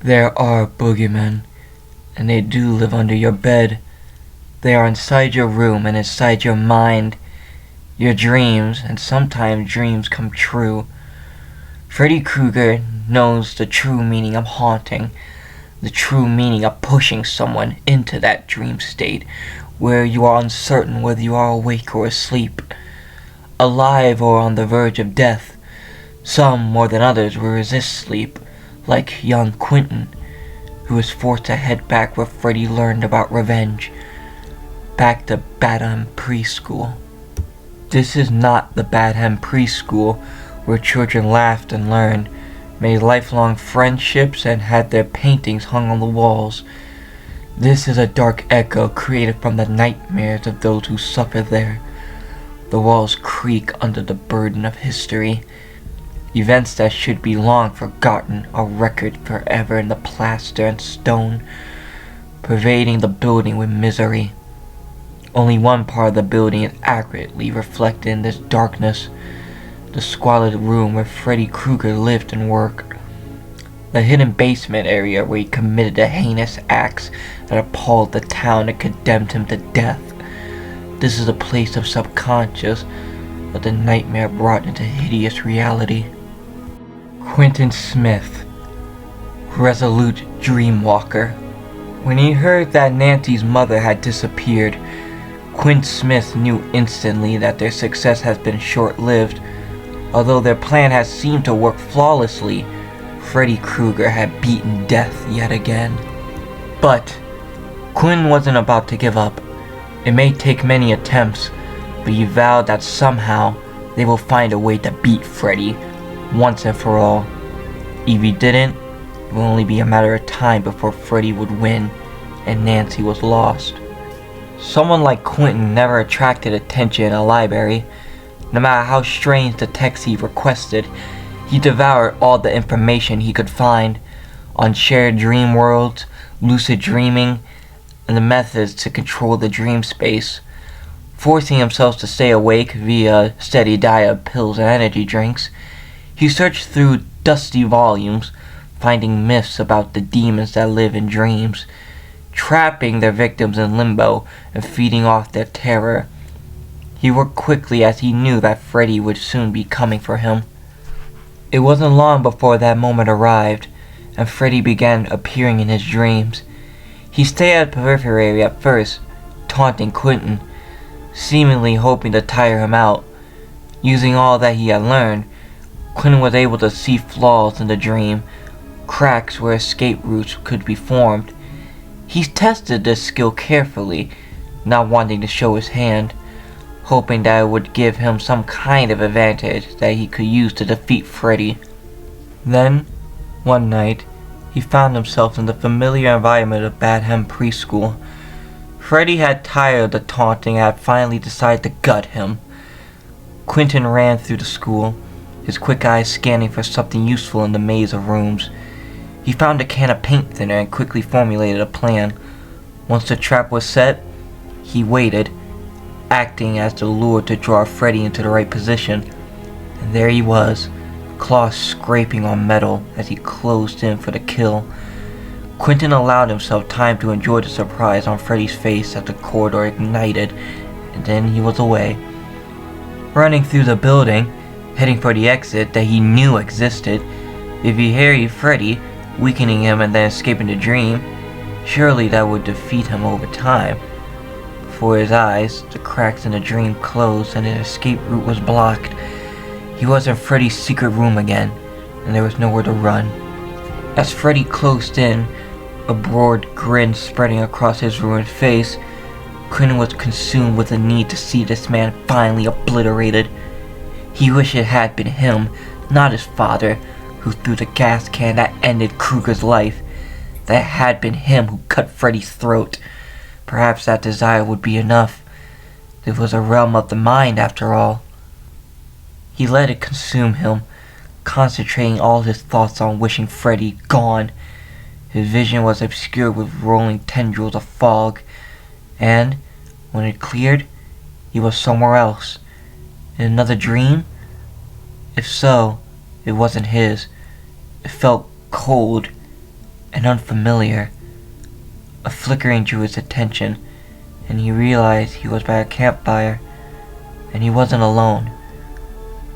There are boogeymen, and they do live under your bed. They are inside your room and inside your mind, your dreams, and sometimes dreams come true. Freddy Krueger knows the true meaning of haunting, the true meaning of pushing someone into that dream state where you are uncertain whether you are awake or asleep, alive or on the verge of death. Some, more than others, will resist sleep, like young Quentin, who was forced to head back where Freddy learned about revenge, back to Badham Preschool. This is not the Badham Preschool where children laughed and learned, made lifelong friendships, and had their paintings hung on the walls. This is a dark echo created from the nightmares of those who suffer there. The walls creak under the burden of history. Events that should be long forgotten are recorded forever in the plaster and stone, pervading the building with misery. Only one part of the building is accurately reflected in this darkness, the squalid room where Freddy Krueger lived and worked. The hidden basement area where he committed the heinous acts that appalled the town and condemned him to death. This is a place of subconscious, but the nightmare brought into hideous reality. Quentin Smith, resolute dreamwalker. When he heard that Nancy's mother had disappeared, Quentin Smith knew instantly that their success has been short-lived. Although their plan has seemed to work flawlessly, Freddy Krueger had beaten death yet again. But Quentin wasn't about to give up. It may take many attempts, but he vowed that somehow they will find a way to beat Freddy once and for all. If he didn't, it would only be a matter of time before Freddy would win and Nancy was lost. Someone like Quentin never attracted attention in a library. No matter how strange the text he requested, he devoured all the information he could find on shared dream worlds, lucid dreaming, and the methods to control the dream space. Forcing himself to stay awake via a steady diet of pills and energy drinks, he searched through dusty volumes, finding myths about the demons that live in dreams, trapping their victims in limbo and feeding off their terror. He worked quickly as he knew that Freddy would soon be coming for him. It wasn't long before that moment arrived, and Freddy began appearing in his dreams. He stayed at the periphery at first, taunting Quentin, seemingly hoping to tire him out. Using all that he had learned, Quentin was able to see flaws in the dream, cracks where escape routes could be formed. He tested this skill carefully, not wanting to show his hand, hoping that it would give him some kind of advantage that he could use to defeat Freddy. Then, one night, he found himself in the familiar environment of Badham Preschool. Freddy had tired of the taunting and had finally decided to gut him. Quentin ran through the school, his quick eyes scanning for something useful in the maze of rooms. He found a can of paint thinner and quickly formulated a plan. Once the trap was set, he waited, acting as the lure to draw Freddy into the right position. And there he was, claws scraping on metal as he closed in for the kill. Quentin allowed himself time to enjoy the surprise on Freddy's face as the corridor ignited, and then he was away. Running through the building, heading for the exit that he knew existed, if he harried Freddy, weakening him and then escaping the dream, surely that would defeat him over time. Before his eyes, the cracks in the dream closed and his escape route was blocked. He was in Freddy's secret room again, and there was nowhere to run. As Freddy closed in, a broad grin spreading across his ruined face, Quentin was consumed with the need to see this man finally obliterated. He wished it had been him, not his father, who threw the gas can that ended Krueger's life. That it had been him who cut Freddy's throat. Perhaps that desire would be enough. It was a realm of the mind, after all. He let it consume him, concentrating all his thoughts on wishing Freddy gone. His vision was obscured with rolling tendrils of fog, and, when it cleared, he was somewhere else. In another dream? If so, it wasn't his. It felt cold, and unfamiliar. A flickering drew his attention, and he realized he was by a campfire, and he wasn't alone.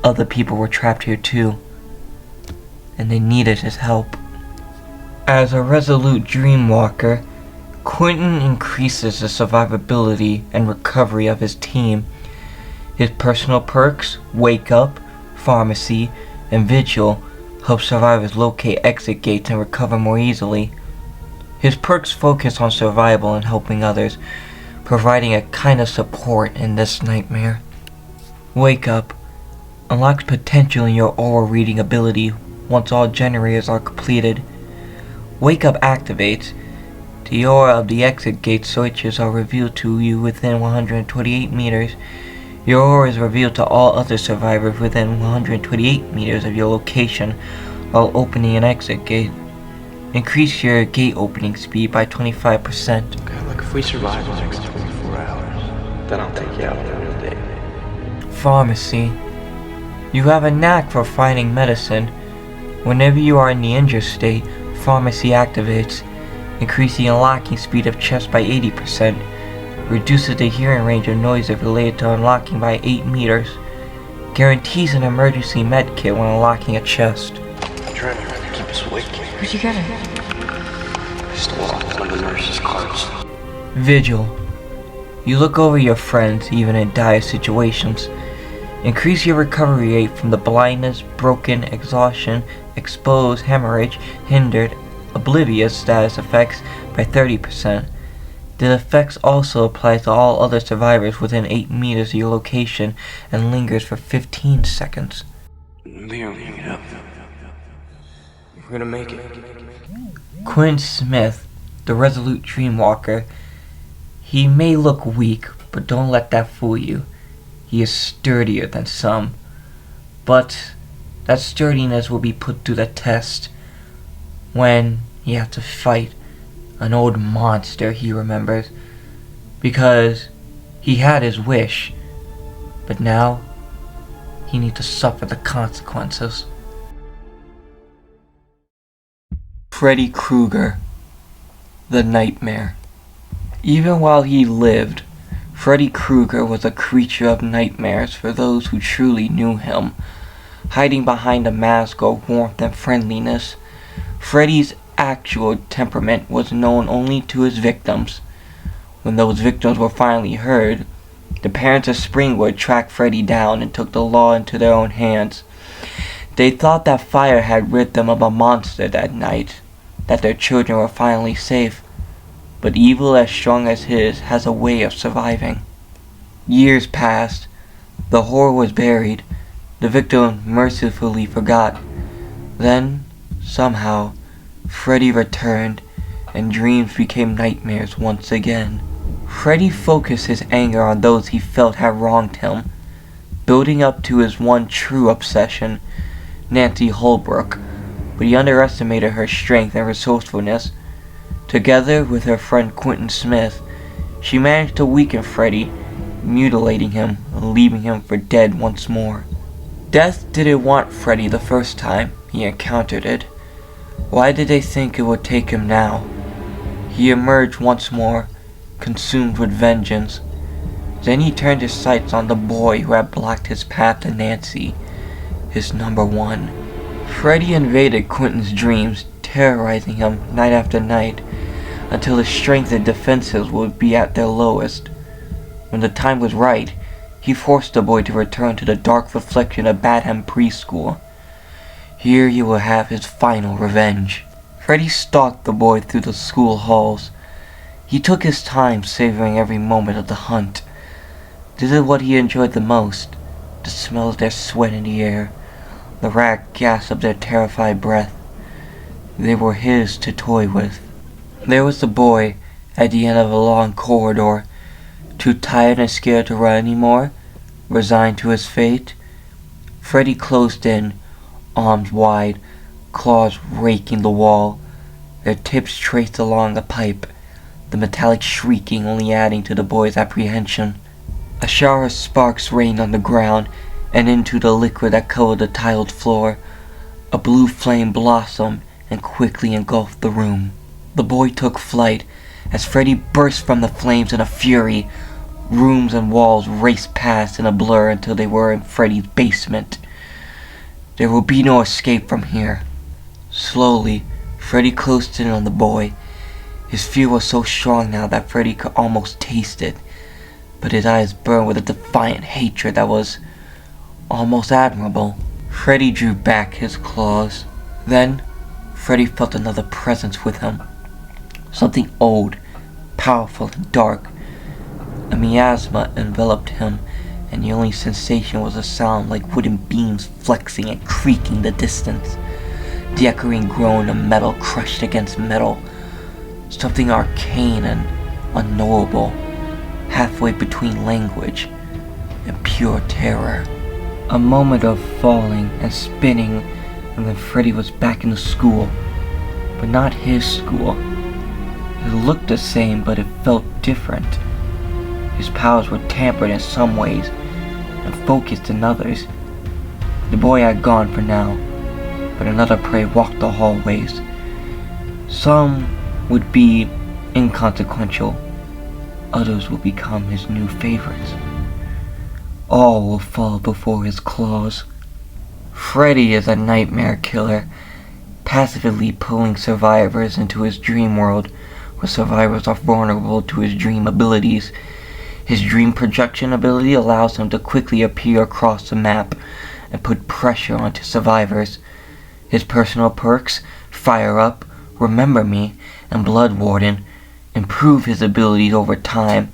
Other people were trapped here too, and they needed his help. As a resolute dream walker, Quentin increases the survivability and recovery of his team. His personal perks, Wake Up, Pharmacy, and Vigil, help survivors locate exit gates and recover more easily. His perks focus on survival and helping others, providing a kind of support in this nightmare. Wake Up unlocks potential in your aura reading ability once all generators are completed. Wake Up activates. The aura of the exit gate switches are revealed to you within 128 meters. Your aura is revealed to all other survivors within 128 meters of your location while opening an exit gate. Increase your gate opening speed by 25%. Okay, look, if we survive the next 24 hours, then I'll take you out on a real date. Pharmacy. You have a knack for finding medicine. Whenever you are in the injured state, Pharmacy activates. Increase the unlocking speed of chests by 80%. Reduces the hearing range of noises related to unlocking by 8 meters. Guarantees an emergency med kit when unlocking a chest. I'm trying to keep us awake. Where'd you get it? I stole off one of the nurse's cards. Vigil. You look over your friends even in dire situations. Increase your recovery rate from the blindness, broken, exhaustion, exposed, hemorrhage, hindered, oblivious status effects by 30%. The effects also applies to all other survivors within 8 meters of your location and lingers for 15 seconds. Leo, hang it up. We're gonna make it. Quinn Smith, the resolute dreamwalker. He may look weak, but don't let that fool you. He is sturdier than some. But that sturdiness will be put to the test when he has to fight an old monster he remembers, because he had his wish, but now he needs to suffer the consequences. Freddy Krueger, the Nightmare. Even while he lived, Freddy Krueger was a creature of nightmares for those who truly knew him. Hiding behind a mask of warmth and friendliness, Freddy's actual temperament was known only to his victims. When those victims were finally heard, the parents of Springwood tracked Freddy down and took the law into their own hands. They thought that fire had rid them of a monster that night, that their children were finally safe. But evil as strong as his has a way of surviving. Years passed. The horror was buried. The victim mercifully forgot. Then, somehow, Freddy returned, and dreams became nightmares once again. Freddy focused his anger on those he felt had wronged him, building up to his one true obsession, Nancy Holbrook, but he underestimated her strength and resourcefulness. Together with her friend Quentin Smith, she managed to weaken Freddy, mutilating him and leaving him for dead once more. Death didn't want Freddy the first time he encountered it. Why did they think it would take him now? He emerged once more, consumed with vengeance. Then he turned his sights on the boy who had blocked his path to Nancy, his number one. Freddy invaded Quentin's dreams, terrorizing him night after night, until his strength and defenses would be at their lowest. When the time was right, he forced the boy to return to the dark reflection of Badham Preschool. Here he will have his final revenge. Freddy stalked the boy through the school halls. He took his time, savoring every moment of the hunt. This is what he enjoyed the most, the smell of their sweat in the air, the ragged gasp of their terrified breath. They were his to toy with. There was the boy at the end of a long corridor, too tired and scared to run anymore, resigned to his fate. Freddy closed in, arms wide, claws raking the wall, their tips traced along the pipe, the metallic shrieking only adding to the boy's apprehension. A shower of sparks rained on the ground and into the liquid that covered the tiled floor. A blue flame blossomed and quickly engulfed the room. The boy took flight as Freddy burst from the flames in a fury. Rooms and walls raced past in a blur until they were in Freddy's basement. There will be no escape from here. Slowly, Freddy closed in on the boy. His fear was so strong now that Freddy could almost taste it, but his eyes burned with a defiant hatred that was almost admirable. Freddy drew back his claws. Then, Freddy felt another presence with him. Something old, powerful, and dark. A miasma enveloped him, and the only sensation was a sound like wooden beams flexing and creaking in the distance. The echoing groan of metal crushed against metal. Something arcane and unknowable, halfway between language and pure terror. A moment of falling and spinning, and then Freddy was back in the school. But not his school. It looked the same, but it felt different. His powers were tampered in some ways, and focused in others. The boy had gone for now, but another prey walked the hallways. Some would be inconsequential, others will become his new favorites. All will fall before his claws. Freddy is a nightmare killer, passively pulling survivors into his dream world, where survivors are vulnerable to his dream abilities. His dream projection ability allows him to quickly appear across the map and put pressure onto survivors. His personal perks, Fire Up, Remember Me, and Blood Warden, improve his abilities over time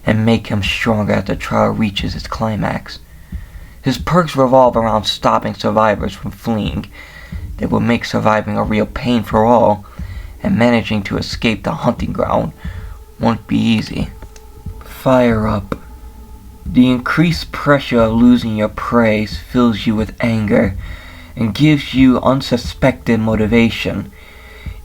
and make him stronger as the trial reaches its climax. His perks revolve around stopping survivors from fleeing. They will make surviving a real pain for all, and managing to escape the hunting ground won't be easy. Fire Up. The increased pressure of losing your prey fills you with anger and gives you unsuspected motivation.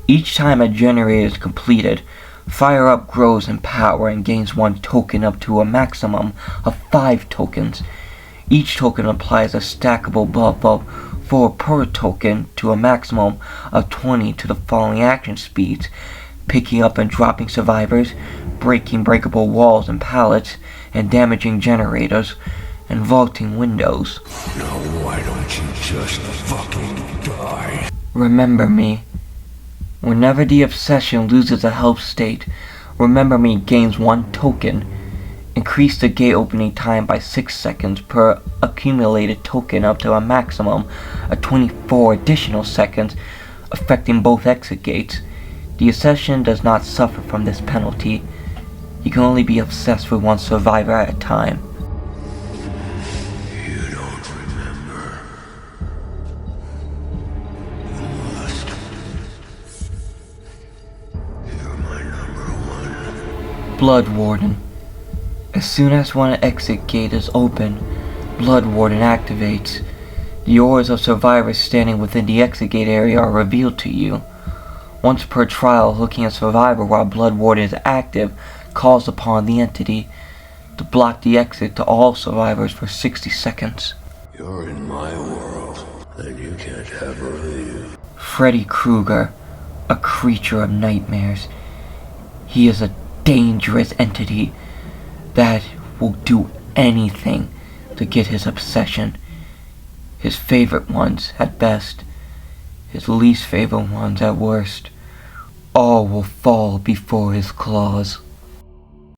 Each time a generator is completed, Fire Up grows in power and gains 1 token up to a maximum of 5 tokens. Each token applies a stackable buff of 4 per token to a maximum of 20 to the following action speeds: picking up and dropping survivors, breaking breakable walls and pallets, and damaging generators, and vaulting windows. Now why don't you just fucking die? Remember Me. Whenever the obsession loses a health state, Remember Me gains 1 token. Increase the gate opening time by 6 seconds per accumulated token up to a maximum of 24 additional seconds, affecting both exit gates. The obsession does not suffer from this penalty. You can only be obsessed with 1 survivor at a time. You don't remember. You must. You're my number 1. Blood Warden. As soon as 1 exit gate is open, Blood Warden activates. The auras of survivors standing within the exit gate area are revealed to you. Once per trial, looking at survivor while Blood Warden is active calls upon the entity to block the exit to all survivors for 60 seconds. You're in my world, and you can't ever leave. Freddy Krueger, a creature of nightmares. He is a dangerous entity that will do anything to get his obsession. His favorite ones at best, his least favorite ones at worst. All will fall before his claws.